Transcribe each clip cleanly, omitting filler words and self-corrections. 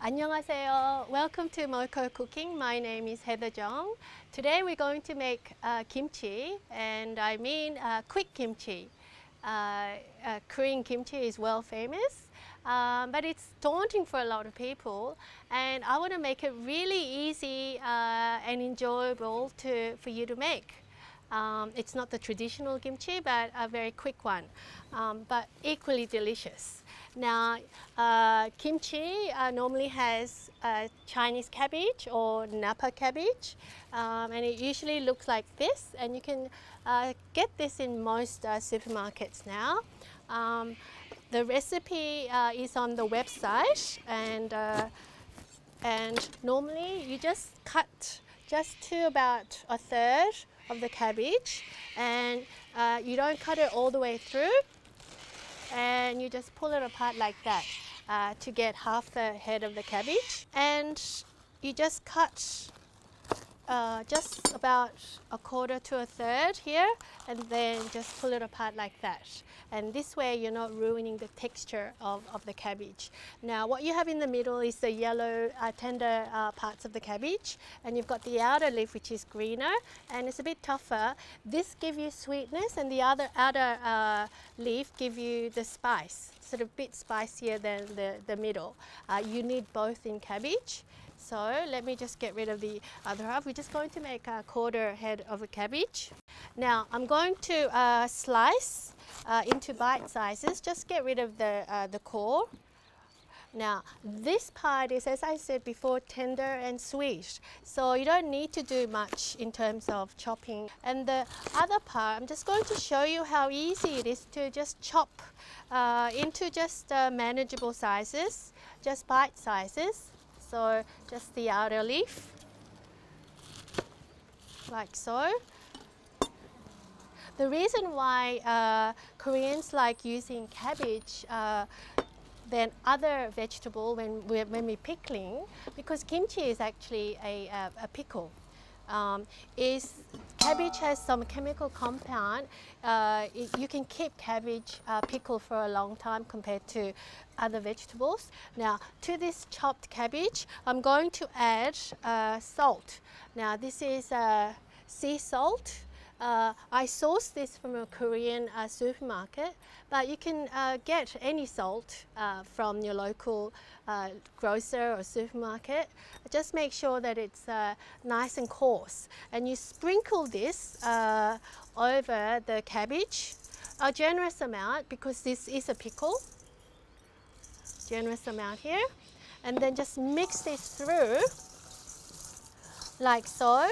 안녕하세요. Welcome to Moko Cooking. My name is Heather Jong. Today we're going to make kimchi, and I mean quick kimchi. Korean kimchi is well famous, but it's daunting for a lot of people, and I want to make it really easy and enjoyable for you to make. It's not the traditional kimchi, but a very quick one, but equally delicious. Now, kimchi normally has Chinese cabbage or Napa cabbage, and it usually looks like this, and you can get this in most supermarkets now. The recipe is on the website, and normally you just cut just to about a third of the cabbage, and you don't cut it all the way through, and you just pull it apart like that to get half the head of the cabbage, and you just cut just about a quarter to a third here, and then just pull it apart like that. And this way you're not ruining the texture of the cabbage. Now what you have in the middle is the yellow tender parts of the cabbage, and you've got the outer leaf which is greener and it's a bit tougher. This gives you sweetness, and the outer leaf give you the spice, sort of a bit spicier than the middle. You need both in cabbage. So let me just get rid of the other half. We're just going to make a quarter head of a cabbage. Now I'm going to slice into bite sizes. Just get rid of the core. Now this part is, as I said before, tender and sweet, so you don't need to do much in terms of chopping. And the other part, I'm just going to show you how easy it is to just chop into just manageable sizes, just bite sizes. So just the outer leaf, like so. The reason why Koreans like using cabbage than other vegetable when we're pickling, because kimchi is actually a pickle. Is cabbage has some chemical compound. You can keep cabbage pickle for a long time compared to other vegetables. Now to this chopped cabbage, I'm going to add salt. Now this is sea salt. I sourced this from a Korean supermarket, but you can get any salt from your local grocer or supermarket. Just make sure that it's nice and coarse, and you sprinkle this over the cabbage, a generous amount because this is a pickle. Generous amount here, and then just mix this through like so.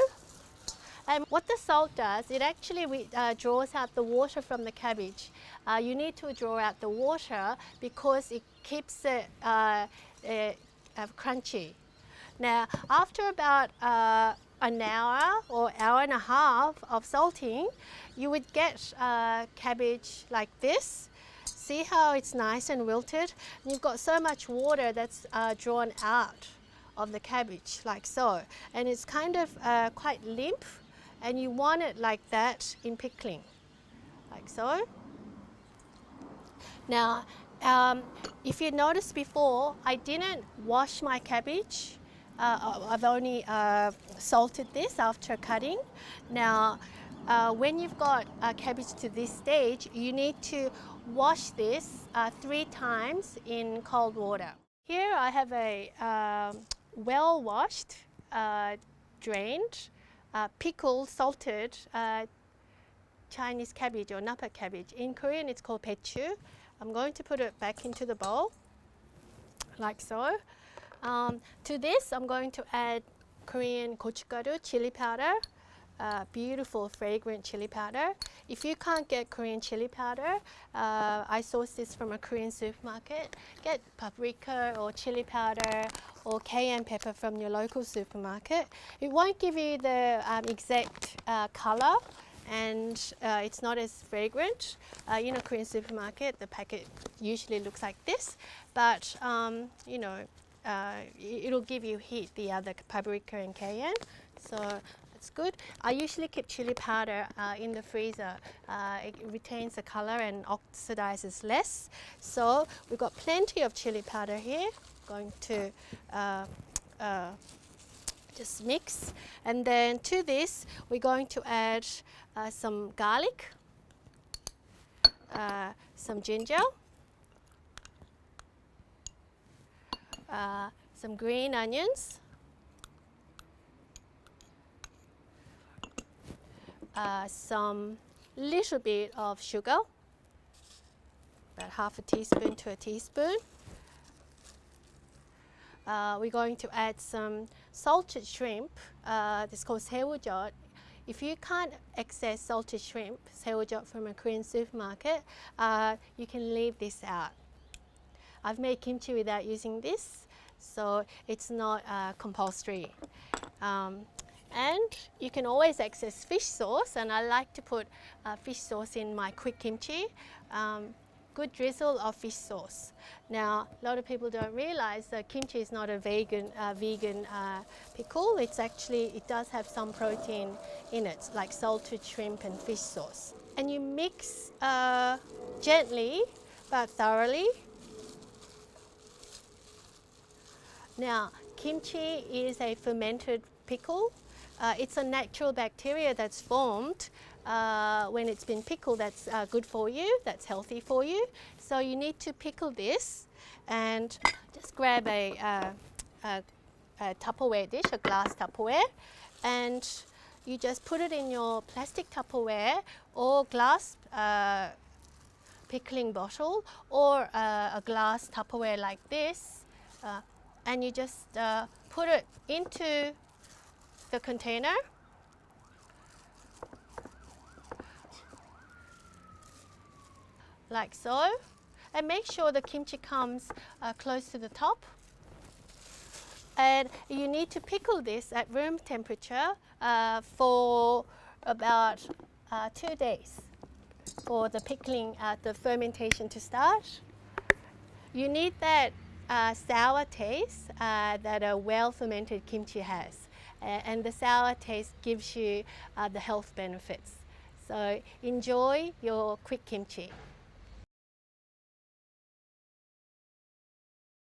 And what the salt does, it actually draws out the water from the cabbage. You need to draw out the water because it keeps it crunchy. Now, after about an hour or hour and a half of salting, you would get cabbage like this. See how it's nice and wilted? And you've got so much water that's drawn out of the cabbage, like so. And it's kind of quite limp, and you want it like that in pickling, like so. Now, if you noticed before, I didn't wash my cabbage. I've only salted this after cutting. Now, when you've got cabbage to this stage, you need to wash this 3 times in cold water. Here I have a well-washed, drained, pickled, salted Chinese cabbage or Napa cabbage. In Korean it's called pechu. I'm going to put it back into the bowl, like so. To this I'm going to add Korean gochugaru, chili powder. Beautiful fragrant chili powder. If you can't get Korean chili powder, I sourced this from a Korean supermarket. Get paprika or chili powder or cayenne pepper from your local supermarket. It won't give you the exact color, and it's not as fragrant. In a Korean supermarket, the packet usually looks like this, but you know, it'll give you heat, the other paprika and cayenne. So it's good. I usually keep chili powder in the freezer. It retains the color and oxidizes less. So we've got plenty of chili powder here. going to just mix. And then to this, we're going to add some garlic, some ginger, some green onions, some little bit of sugar, about half a teaspoon to a teaspoon. We're going to add some salted shrimp. This is called 새우젓. If you can't access salted shrimp, 새우젓 from a Korean supermarket, you can leave this out. I've made kimchi without using this, so it's not compulsory. And you can always access fish sauce, and I like to put fish sauce in my quick kimchi. Good drizzle of fish sauce. Now, a lot of people don't realize that kimchi is not a vegan pickle. It's actually, it does have some protein in it, like salted shrimp and fish sauce. And you mix gently but thoroughly. Now, kimchi is a fermented pickle. It's a natural bacteria that's formed when it's been pickled that's good for you, that's healthy for you. So you need to pickle this, and just grab a Tupperware dish, a glass Tupperware, and you just put it in your plastic Tupperware or glass pickling bottle, or a glass Tupperware like this, and you just put it into the container. Like so, and make sure the kimchi comes close to the top. And you need to pickle this at room temperature for about 2 days for the pickling, the fermentation to start. You need that sour taste that a well-fermented kimchi has, and the sour taste gives you the health benefits. So enjoy your quick kimchi.